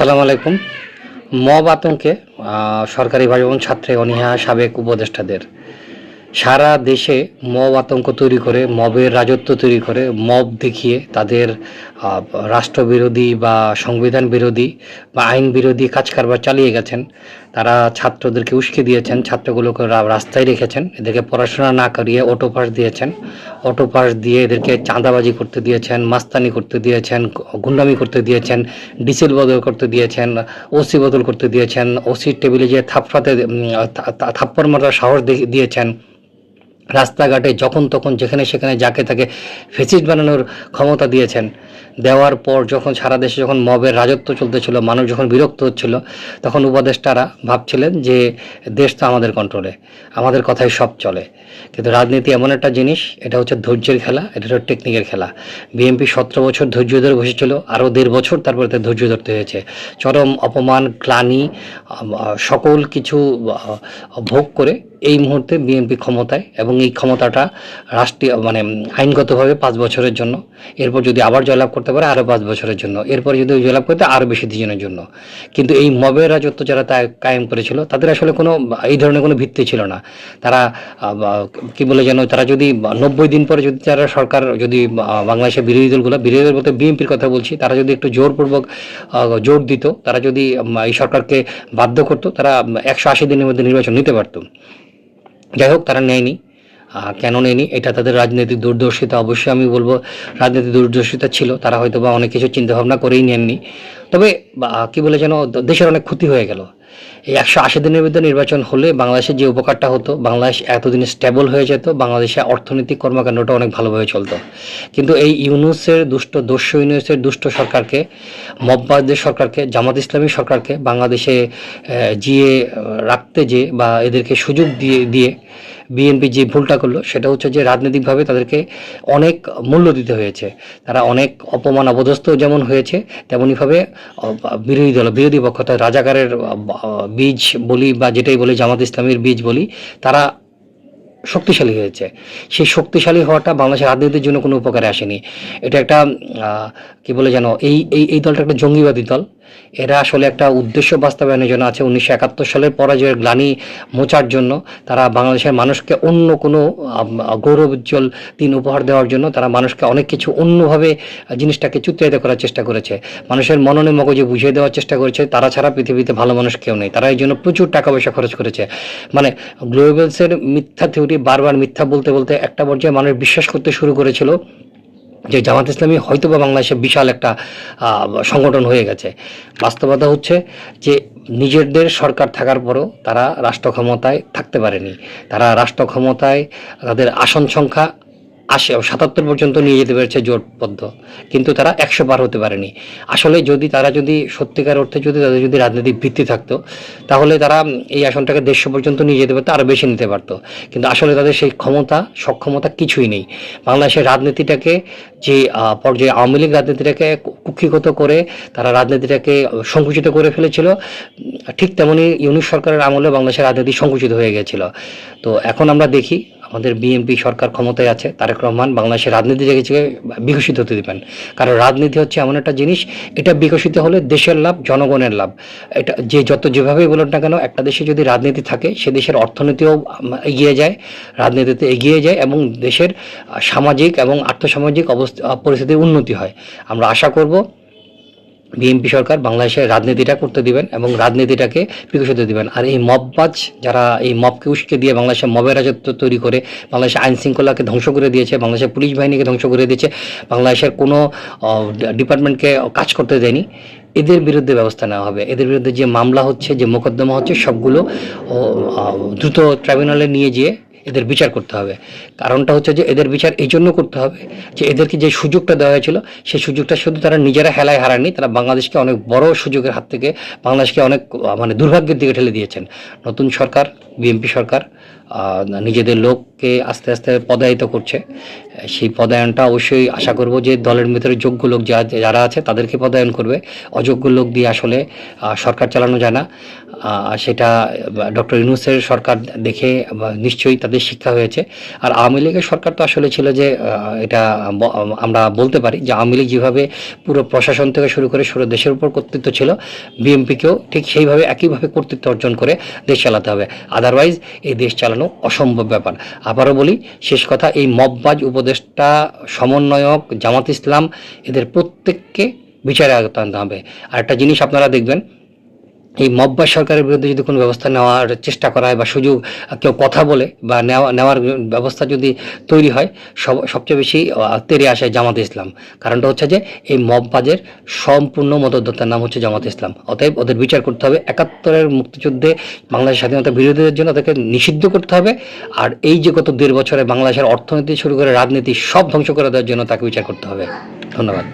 আসসালামু আলাইকুম। মব আতঙ্কে সরকারি বাসভবন ছাত্রে অনীহা সাবেক উপদেষ্টাদের সারা দেশে মব আতঙ্ক তৈরি করে, মবের রাজত্ব তৈরি করে, মব দেখিয়ে তাদের রাষ্ট্রবিরোধী বা সংবিধান বিরোধী বা আইন বিরোধী কাজকারবার চালিয়ে গেছেন। তারা ছাত্রদেরকে উস্কে দিয়েছেন, ছাত্রগুলোকে রাস্তায় রেখেছেন, এদেরকে পড়াশোনা না করিয়ে অটো পাস দিয়েছেন, অটো পাস দিয়ে এদেরকে চাঁদাবাজি করতে দিয়েছেন, মাস্তানি করতে দিয়েছেন, গুন্ডামি করতে দিয়েছেন, ডিসেল বদল করতে দিয়েছেন, ওসি বদল করতে দিয়েছেন, ওসির টেবিলে যে থাপ্পড় মারার সাহস দিয়েছেন, রাস্তাঘাটে যখন তখন যেখানে সেখানে যাকে তাকে ফেসিস্ট বানানোর ক্ষমতা দিয়েছেন। দেওয়ার পর যখন সারা দেশে যখন মবের রাজত্ব চলতেছিল, মানুষ যখন বিরক্ত হচ্ছিল, তখন উপদেষ্টারা ভাবছিলেন যে দেশ তো আমাদের কন্ট্রোলে, আমাদের কথাই সব চলে। কিন্তু রাজনীতি এমন একটা জিনিস, এটা হচ্ছে ধৈর্যের খেলা, এটা হচ্ছে টেকনিকের খেলা। বিএনপি 17 বছর ধৈর্য ধরে বসেছিল, আরও 1.5 বছর তারপরে ধৈর্য ধরতে হয়েছে। চরম অপমান, গ্লানি, সকল কিছু ভোগ করে এই মুহূর্তে বিএনপি ক্ষমতায়, এবং এই ক্ষমতাটা রাষ্ট্রীয় আইনগতভাবে 5 বছরের জন্য। এরপর যদি আবার জয়লাভ করতে পারে আরও 5 বছরের জন্য, এরপর যদি জয়লাভ করতে আরও বেশি দিনের জন্য। কিন্তু এই মবের রাজত্ব যারা কায়েম করেছিল, তাদের আসলে কোনো এই ধরনের কোনো ভিত্তি ছিল না। তারা কি বলে যেন, তারা যদি 90 দিন পরে যদি তারা সরকার যদি বাংলাদেশের বিরোধী দলগুলো, বিরোধী দল বলতে বিএনপির কথা বলছি, তারা যদি একটু জোরপূর্বক জোর দিত, তারা যদি এই সরকারকে বাধ্য করতো, তারা 180 দিনের মধ্যে নির্বাচন নিতে পারত। যাই হোক, তারা নেয়নি। কেন নেয়নি? এটা তাদের রাজনৈতিক দূরদর্শিতা। অবশ্যই আমি বলবো রাজনৈতিক দূরদর্শিতা ছিল, তারা হয়তো বা অনেক কিছু চিন্তাভাবনা করেই নেননি। তবে কি বলে যেন, দেশের অনেক ক্ষতি হয়ে গেল। এই 180 দিনের মধ্যে নির্বাচন হলে বাংলাদেশের যে উপকারটা হতো, বাংলাদেশ এতদিন স্টেবল হয়ে যেত, বাংলাদেশের অর্থনৈতিক কর্মকাণ্ডটা অনেক ভালোভাবে চলতো। কিন্তু এই ইউনূসের দুষ্ট সরকারকে, মববাদের সরকারকে, জামাত ইসলামী সরকারকে বাংলাদেশে জিয়ে রাখতে যে, বা এদেরকে সুযোগ দিয়ে বিএনপি যে ভুলটা করলো, সেটা হচ্ছে যে রাজনৈতিকভাবে তাদেরকে অনেক মূল্য দিতে হয়েছে। তারা অনেক অপমান অপদস্থ যেমন হয়েছে, তেমনইভাবে বিরোধী পক্ষ, রাজাকারের বীজ বলি বা যেটাই বলি, জামাত ইসলামীর বীজ বলি, তারা শক্তিশালী হয়েছে। সেই শক্তিশালী হওয়াটা বাংলাদেশের রাজনীতির জন্য কোনো উপকারে আসেনি। এটা একটা কি বলে যেন, এই দলটা একটা জঙ্গিবাদী দল। এরা আসলে একটা উদ্দেশ্য বাস্তবায়নের জন্য আছে। 1971 সালের পরাজয়ের গ্লানি মোচার জন্য, তারা বাংলাদেশের মানুষকে অন্য কোনো গৌরবোজ্জ্বল দিন উপহার দেওয়ার জন্য তারা মানুষকে অনেক কিছু অন্যভাবে জিনিসটাকে চিত্রায়িত করার চেষ্টা করেছে। মানুষের মননে মগজে বুঝিয়ে দেওয়ার চেষ্টা করেছে তারা ছাড়া পৃথিবীতে ভালো মানুষ কেউ নেই। তারা এই জন্য প্রচুর টাকা পয়সা খরচ করেছে। গ্লোবালসের মিথ্যা থিওরি বারবার মিথ্যা বলতে বলতে একটা পর্যায়ে মানুষ বিশ্বাস করতে শুরু করেছিল যে জামাত ইসলামী হয়তো বা বাংলাদেশে বিশাল একটা সংগঠন হয়ে গেছে। বাস্তবতা হচ্ছে যে নিজেদের সরকার থাকার পরও তারা রাষ্ট্র ক্ষমতায় থাকতে পারেনি। তারা রাষ্ট্র ক্ষমতায় তাদের আসন সংখ্যা 77 পর্যন্ত নিয়ে যেতে পেরেছে জোটবদ্ধ, কিন্তু তারা 100 পার হতে পারেনি। আসলে তারা যদি সত্যিকার অর্থে তাদের যদি রাজনৈতিক ভিত্তি থাকতো, তাহলে তারা এই আসনটাকে 150 পর্যন্ত নিয়ে যেতে পারতো, আরও বেশি নিতে পারতো। কিন্তু আসলে তাদের সেই সক্ষমতা কিছুই নেই। বাংলাদেশের রাজনীতিটাকে যে পর্যায়ে আওয়ামী লীগ রাজনীতিটাকে কুক্ষিগত করে তারা রাজনীতিটাকে সংকুচিত করে ফেলেছিল, ঠিক তেমনি ইউনূস সরকারের আমলে বাংলাদেশের রাজনীতি সংকুচিত হয়ে গেছিল। তো এখন আমরা দেখি আমাদের বিএনপি সরকার ক্ষমতায় আছে, তারেক রহমান বাংলাদেশের রাজনীতিটাকে বিকশিত হতে দেবেন। কারণ রাজনীতি হচ্ছে এমন একটা জিনিস, এটা বিকশিত হলে দেশের লাভ, জনগণের লাভ। এটা যেভাবেই বলুন না কেন, একটা দেশে যদি রাজনীতি থাকে, সে দেশের অর্থনীতিও এগিয়ে যায়, রাজনীতিতে এগিয়ে যায়, এবং দেশের সামাজিক এবং আর্থসামাজিক পরিস্থিতির উন্নতি হয়। আমরা আশা করব বিএনপি সরকার বাংলাদেশের রাজনীতিটা করতে দিবেন এবং রাজনীতিটাকে বিকশিত দিবেন। আর এই মববাজ যারা এই মবকে উস্কে দিয়ে বাংলাদেশের মবের রাজত্ব তৈরি করে বাংলাদেশের আইন শৃঙ্খলাকে ধ্বংস করে দিয়েছে, বাংলাদেশের পুলিশ বাহিনীকে ধ্বংস করে দিয়েছে, বাংলাদেশের কোনো ডিপার্টমেন্টকে কাজ করতে দেয়নি, এদের বিরুদ্ধে ব্যবস্থা নেওয়া হবে। এদের বিরুদ্ধে যে মামলা হচ্ছে, যে মোকদ্দমা হচ্ছে, সবগুলো দ্রুত ট্রাইব্যুনালে নিয়ে যেয়ে এদের বিচার করতে হবে। কারণটা হচ্ছে যে এদের বিচার এই জন্য করতে হবে যে এদেরকে যে সুযোগটা দেওয়া হয়েছিল, সেই সুযোগটা শুধু তারা নিজেরা হেলায় হারায়নি, তারা বাংলাদেশকে অনেক বড় সুযোগের হাত থেকে, বাংলাদেশকে অনেক দুর্ভাগ্যের দিকে ঠেলে দিয়েছেন। নতুন সরকার, বিএনপি সরকার নিজেদের লোককে আস্তে আস্তে পদায়িত করছে। সেই পদায়নটা অবশ্যই আশা করব যে দলের ভিতরে যোগ্য লোক যারা আছে তাদেরকে পদায়ন করবে। অযোগ্য লোক দিয়ে আসলে সরকার চালানো যায় না। সেটা ডক্টর ইউনূসের সরকার দেখে নিশ্চয়ই তাদের শিক্ষা হয়েছে। আর আওয়ামী লীগের সরকার তো আসলে ছিল যে এটা আমরা বলতে পারি যে আওয়ামী লীগ যেভাবে পুরো প্রশাসন থেকে শুরু করে পুরো দেশের উপর কর্তৃত্ব ছিল, বিএনপিকেও ঠিক সেইভাবে একইভাবে কর্তৃত্ব অর্জন করে দেশ চালাতে হবে। আদারওয়াইজ এই দেশ চালানো অসম্ভব ব্যাপার। আবারও বলি, শেষ কথা, এই মববাজ উপদেষ্টা, সমন্বয়ক, জামাত ইসলাম, এদের প্রত্যেককে বিচারে আওতায় আনতে হবে। আর একটা জিনিস আপনারা দেখবেন, এই মববাজ সরকারের বিরুদ্ধে যদি কোনো ব্যবস্থা নেওয়ার চেষ্টা করা হয় বা সুযোগ কেউ কথা বলে বা নেওয়ার ব্যবস্থা যদি তৈরি হয়, সবচেয়ে বেশি তেড়ে আসে জামাত ইসলাম। কারণটা হচ্ছে যে এই মববাজের সম্পূর্ণ মদতদাতার নাম হচ্ছে জামাত ইসলাম। অতএব ওদের বিচার করতে হবে। ৭১-এর মুক্তিযুদ্ধে বাংলাদেশের স্বাধীনতা বিরোধীদের জন্য তাদেরকে নিষিদ্ধ করতে হবে। আর এই যে গত ১.৫ বছরে বাংলাদেশের অর্থনীতি শুরু করে রাজনীতি সব ধ্বংস করে দেওয়ার জন্য তাকে বিচার করতে হবে। ধন্যবাদ।